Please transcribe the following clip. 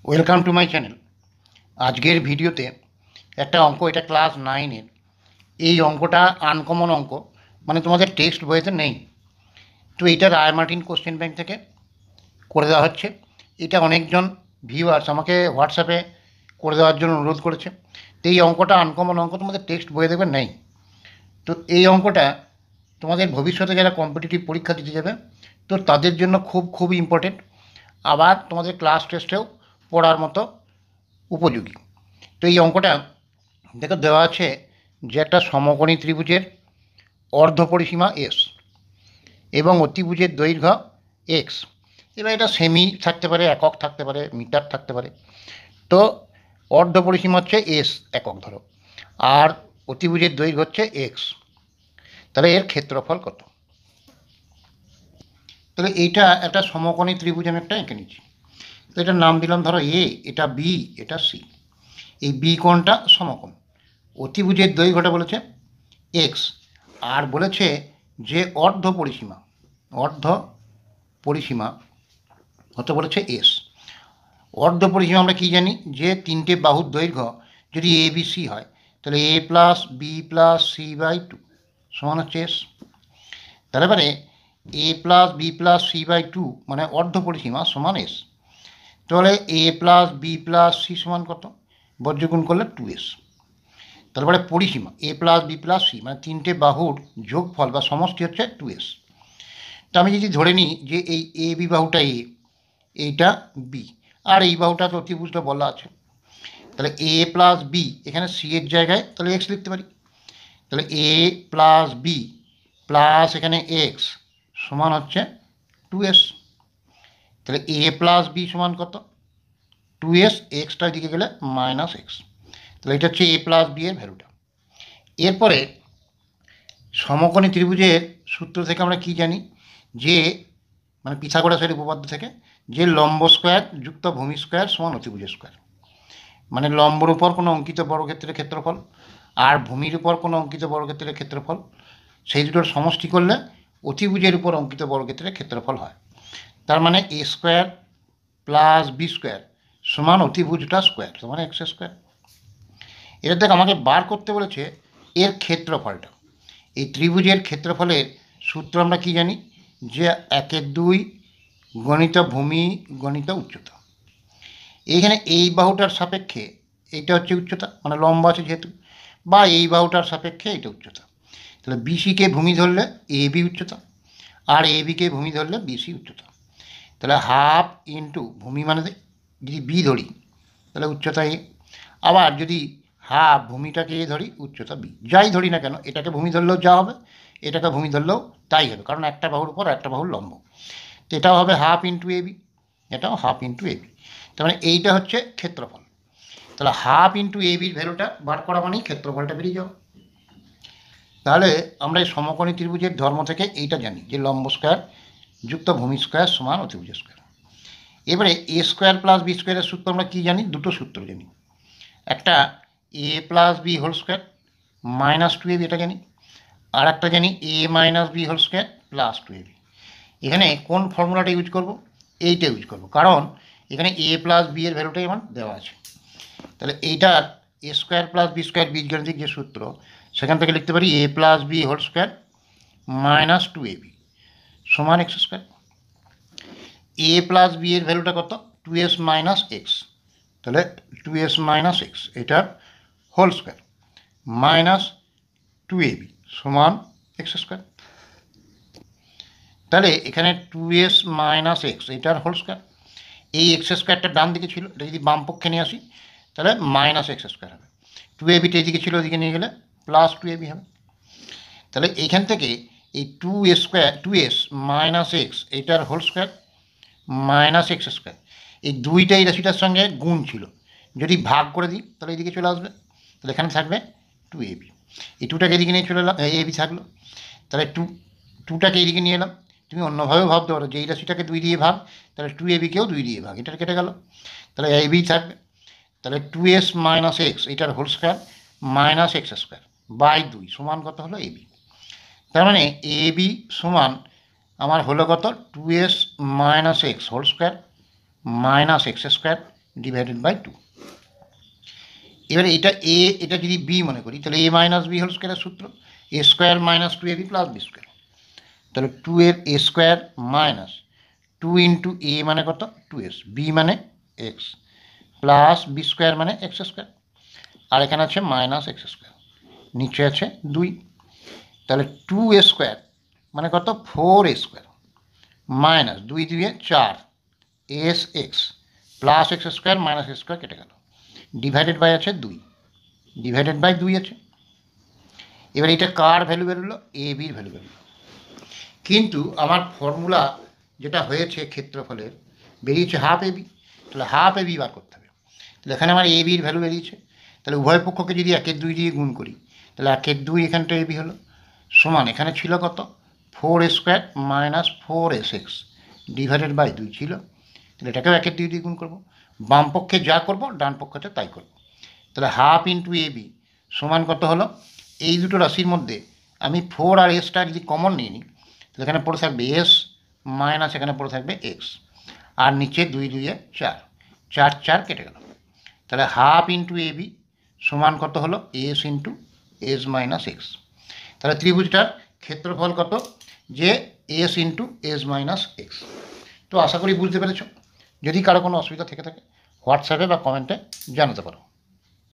Welcome to my channel. আজকের ভিডিওতে একটা অঙ্ক, এটা ক্লাস 9-এর। এই অঙ্কটা আনকমন অঙ্ক, মানে তোমাদের টেক্সট বইতে নেই। তো এটা রায় মার্টিন কোশ্চেন ব্যাংক থেকে করে দেওয়া হচ্ছে। এটা অনেকজন ভিউয়ার্স আমাকে হোয়াটসঅ্যাপে করে দেওয়ার জন্য অনুরোধ করেছে। তো এই অঙ্কটা আনকমন অঙ্ক, তোমাদের টেক্সট বইয়ে দেখবে নেই। তো এই অঙ্কটা তোমাদের ভবিষ্যতে যারা কম্পিটিটিভ পরীক্ষা দিতে যাবে, তো তাদের জন্য খুব ইম্পর্টেন্ট। আবার তোমাদের ক্লাস টেস্টেও পড়ার মতো উপযোগী। তো এই অঙ্কটা দেখো দেওয়া আছে যে একটা সমকোণী ত্রিভুজের অর্ধপরিসীমা এস এবং অতিভুজের দৈর্ঘ্য এক্স। এবার এটা সেমি থাকতে পারে, একক থাকতে পারে, মিটার থাকতে পারে। তো অর্ধপরিসীমা হচ্ছে এস একক ধরো, আর অতিভুজের দৈর্ঘ্য হচ্ছে এক্স। তাহলে এর ক্ষেত্রফল কত? তাহলে এইটা একটা সমকোণী ত্রিভুজ আমি একটা এঁকে নিচ্ছি। তো এটার নাম দিলাম ধরো এ, এটা বি, এটা সি। এই বি কোণটা সমকোণ। অতিভুজের দৈর্ঘ্যটা বলেছে এক্স, আর বলেছে যে অর্ধ পরিসীমা হতে বলেছে এস। অর্ধ পরিসীমা আমরা কি জানি, যে তিনটে বাহুর দৈর্ঘ্য যদি এ বি সি হয়, তাহলে a plus b plus c by two সমান হচ্ছে এস। তাহলে এবারে a plus b plus c by two মানে অর্ধ পরিসীমা সমান এস। তাহলে a plus b plus c সমান কত? বজ্রগুণ করলে 2s। তারপরে পরিসীমা a plus b plus c মানে তিনটে বাহুর যোগফল বা সমষ্টি হচ্ছে 2s। তো আমি যদি ধরে নিই যে এই এ বি বাহুটা এ, এইটা বি, আর এই বাহুটা তো অতিভুজটা বলা আছে, তাহলে এ প্লাস বি এখানে সি এর জায়গায় তাহলে এক্স লিখতে পারি। তাহলে এ প্লাস বি প্লাস এখানে এক্স সমান হচ্ছে 2s। তাহলে এ প্লাস বি সমান কত? 2s, এক্সটা দিকে গেলে মাইনাস এক্স। তাহলে এটা হচ্ছে এ প্লাস বি এর ভ্যালুটা। এরপরে সমকোণী ত্রিভুজের সূত্র থেকে আমরা কি জানি, যে মানে পিথাগোরাসের উপপাদ্য থেকে, যে লম্ব স্কোয়ার যুক্ত ভূমি স্কোয়ার সমান অতিভুজ স্কোয়ার। মানে লম্বর উপর কোনো অঙ্কিত বর্গক্ষেত্রের ক্ষেত্রফল আর ভূমির উপর কোনো অঙ্কিত বর্গক্ষেত্রের ক্ষেত্রফল, সেই দুটোর সমষ্টি করলে অতিভুজের উপর অঙ্কিত বর্গক্ষেত্রের ক্ষেত্রফল হয়। তার মানে এ স্কোয়ার প্লাস বি স্কোয়ার সমান অতিভুজটা স্কোয়ার সমান এক্স স্কোয়ার। এটা থেকে আমাকে বার করতে বলেছে এর ক্ষেত্রফলটা। এই ত্রিভুজের ক্ষেত্রফলের সূত্র আমরা কি জানি, যে 1/2 গণিত ভূমি গণিত উচ্চতা। এইখানে এই বাহুটার সাপেক্ষে এইটা হচ্ছে উচ্চতা, মানে লম্ব আছে যেহেতু, বা এই বাহুটার সাপেক্ষে এইটা উচ্চতা। তাহলে বিসিকে ভূমি ধরলে এ বি উচ্চতা, আর এ বিকে ভূমি ধরলে বিসি উচ্চতা। তাহলে হাফ ইন্টু ভূমি মানে যদি বি ধরি তাহলে উচ্চতা এ, আবার যদি হাফ ভূমিটাকে এ ধরি উচ্চতা বি। যাই ধরি না কেন, এটাকে ভূমি ধরলেও যা হবে, এটাকে ভূমি ধরলেও তাই হবে, কারণ একটা বাহুর উপর একটা বাহুর লম্ব। তো এটাও হবে হাফ ইন্টু এ বি, এটাও হাফ ইন্টু এ বি। তার মানে এইটা হচ্ছে ক্ষেত্রফল। তাহলে হাফ ইন্টু এ বির ভ্যালুটা বার করা মানেই ক্ষেত্রফলটা বেরিয়ে যাবে। তাহলে আমরা এই সমকোণী ত্রিভুজের ধর্ম থেকে এইটা জানি, যে লম্ব স্কোয়ার যুক্ত ভূমি স্কোয়ার সমান অতিভুজ স্কোয়ার। এবারে এ স্কোয়ার প্লাস বি স্কোয়ারের সূত্র আমরা কী জানি, দুটো সূত্র জানি। একটা a plus b whole square minus 2ab, এটা জানি। আর একটা জানি a minus b whole square plus 2ab। এখানে কোন ফর্মুলাটা ইউজ করব? এইটা ইউজ করব, কারণ এখানে এ প্লাস বি এর ভ্যালুটাই আমার দেওয়া আছে। তাহলে এইটার a square plus b square বীজগাণিতিক যে সূত্র, সেখান থেকে লিখতে পারি a plus b whole square minus 2ab সমান x square. A plus b এর ভ্যালুটা কত? 2s minus x. তাহলে 2s মাইনাস এক্স এটার হোল স্কোয়ার মাইনাস 2ab সমান এক্স স্কোয়ার। তাহলে এখানে 2s মাইনাস এক্স এটার হোল স্কোয়ার। এই এক্স স্কোয়ারটা ডান দিকে ছিল, এটা যদি বাম পক্ষে নিয়ে আসি তাহলে মাইনাস এক্স স্কোয়ার হবে। 2abটা এদিকে ছিল, ওদিকে নিয়ে গেলে প্লাস 2ab হবে। তাহলে এইখান থেকে এই 2s মাইনাস এক্স এটার whole square minus x square, এই দুইটা এই রাশিটার সঙ্গে গুণ ছিল, যদি ভাগ করে দিই তাহলে এদিকে চলে আসবে। তাহলে এখানে থাকবে 2ab, এই 2টাকে এদিকে নিয়ে চলে এলাম, ab থাকলো। তাহলে 2টাকে এদিকে নিয়ে এলাম। তুমি অন্যভাবেও ভাবতে পারো যে এই রাশিটাকে 2 দিয়ে ভাগ, তাহলে 2abকেও 2 দিয়ে ভাগ, এটা কেটে গেল। তাহলে ab থাকবে। তাহলে 2s মাইনাস এক্স এটার whole square minus x square by 2 সমান কত হলো ab। তার মানে ab সমান আমার হলো কত? 2s minus x whole square minus x square divided by 2। এবারে এটা এ, এটা যদি বি মনে করি তাহলে এ মাইনাস বি হোল স্কোয়ারের সূত্র a square minus 2ab plus b square. তাহলে 2 এর a square minus 2 into a মানে কত 2s, বি মানে এক্স, প্লাস বি স্কোয়ার মানে এক্স স্কোয়ার, আর এখানে আছে মাইনাস এক্স স্কোয়ার, নিচে আছে 2। তাহলে 2a স্কোয়ার মানে কত 4a square minus 2 2 4 S x plus x square minus x square কেটে গেল, ডিভাইডেড বাই আছে 2, ডিভাইডেড বাই 2 আছে। এবার এটা কার ভ্যালু বেরোলো, এ বির ভ্যালু বেরোলো। কিন্তু আমার ফর্মুলা যেটা হয়েছে ক্ষেত্রফলের বেরিয়েছে হাফ এ বি, তাহলে হাফ এ বি বার করতে হবে। তাহলে এখানে আমার এ বির ভ্যালু বেরিয়েছে, তাহলে উভয় পক্ষকে যদি 1/2 দিয়ে গুণ করি তাহলে 1/2 এখানটা এ বি হলো, সমান এখানে ছিল কত 4a square minus 4sx divided by 2 ছিল, তাহলে এটাকেও 1/2 দিয়ে গুণ করবো, বাম পক্ষে যা করবো ডান পক্ষতে তাই করবো। তাহলে হাফ ইন্টু এ বি সমান কত হলো, এই দুটো রাশির মধ্যে আমি 4 আর এসটা যদি কমন নিয়ে নিই তাহলে এখানে পড়ে থাকবে এস মাইনাস এখানে পড়ে থাকবে এক্স, আর নিচে 2 2 4, 4 4 কেটে গেল। তাহলে হাফ ইন্টু এ বি সমান কত হলো S into S minus x. তাহলে ত্রিভুজটার ক্ষেত্রফল কত, যে S into S minus x. তো আশা করি বুঝতে পেরেছ। যদি কারো কোনো অসুবিধা থেকে থাকে হোয়াটসঅ্যাপে বা কমেন্টে জানাতে পারো।